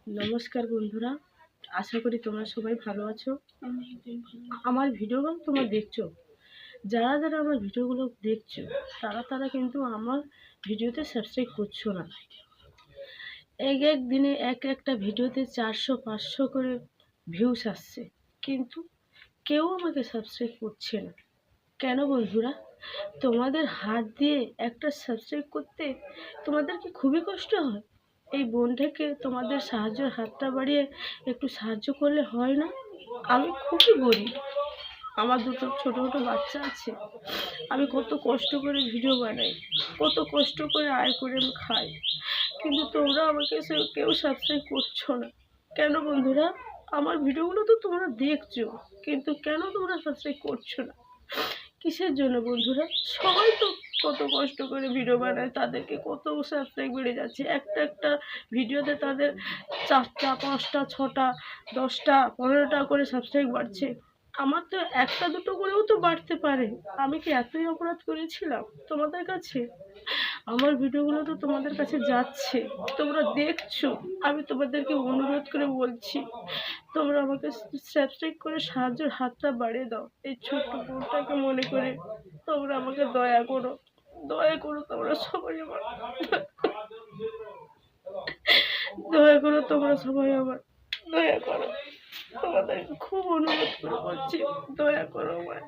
নমস্কার বন্ধুরা, আশা করি তোমরা সবাই ভালো আছো। আমার ভিডিওগুলো তোমরা দেখছো, যারা যারা আমার ভিডিওগুলো দেখছো তারা কিন্তু আমার ভিডিওতে সাবস্ক্রাইব করছো না। এক এক দিনে একটা ভিডিওতে 400-500 করে ভিউস আসছে, কিন্তু কেউ আমাকে সাবস্ক্রাইব করছে না। কেন বন্ধুরা? তোমাদের হাত দিয়ে একটা সাবস্ক্রাইব করতে তোমাদের কি খুবই কষ্ট হয়? এই বোনটাকে তোমাদের সাহায্যের হাতটা বাড়িয়ে একটু সাহায্য করলে হয় না? আমি খুবই গরিব, আমার দুটো ছোটো ছোটো বাচ্চা আছে। আমি কত কষ্ট করে ভিডিও বানাই, কত কষ্ট করে আয় করে আমি খাই, কিন্তু তোমরা আমাকে কেউ সাবস্ক্রাইব করছো না। কেন বন্ধুরা? আমার ভিডিওগুলো তো তোমরা দেখছো, কিন্তু কেন তোমরা সাবস্ক্রাইব করছো না? কিসের জন্য বন্ধুরা? সবাই তো কত কষ্ট করে ভিডিও বানায়, তাদেরকে কত সাবস্ক্রাইব বেড়ে যাচ্ছে। একটা ভিডিওতে তাদের 4টা 5টা 6টা 10টা 15টা করে সাবস্ক্রাইব বাড়ছে। আমার তো একটা দুটো করেও তো বাড়তে পারে। আমি কি এতই অপরাধ করেছিলাম তোমাদের কাছে? আমার ভিডিওগুলো তো তোমাদের কাছে যাচ্ছে, তোমরা দেখছো। আমি তোমাদেরকে অনুরোধ করে বলছি, তোমরা আমাকে সাবস্ক্রাইব করে সাহায্যের হাতটা বাড়িয়ে দাও। এই ছোট্ট বোনটাকে মনে করে তোমরা আমাকে দয়া করো, দয়া করো তোমরা সবাই আমার, দয়া করো তোমরা সবাই আমার, দয়া করো। তোমাদের খুব অনুরোধ করে বলছি, দয়া করো আমার।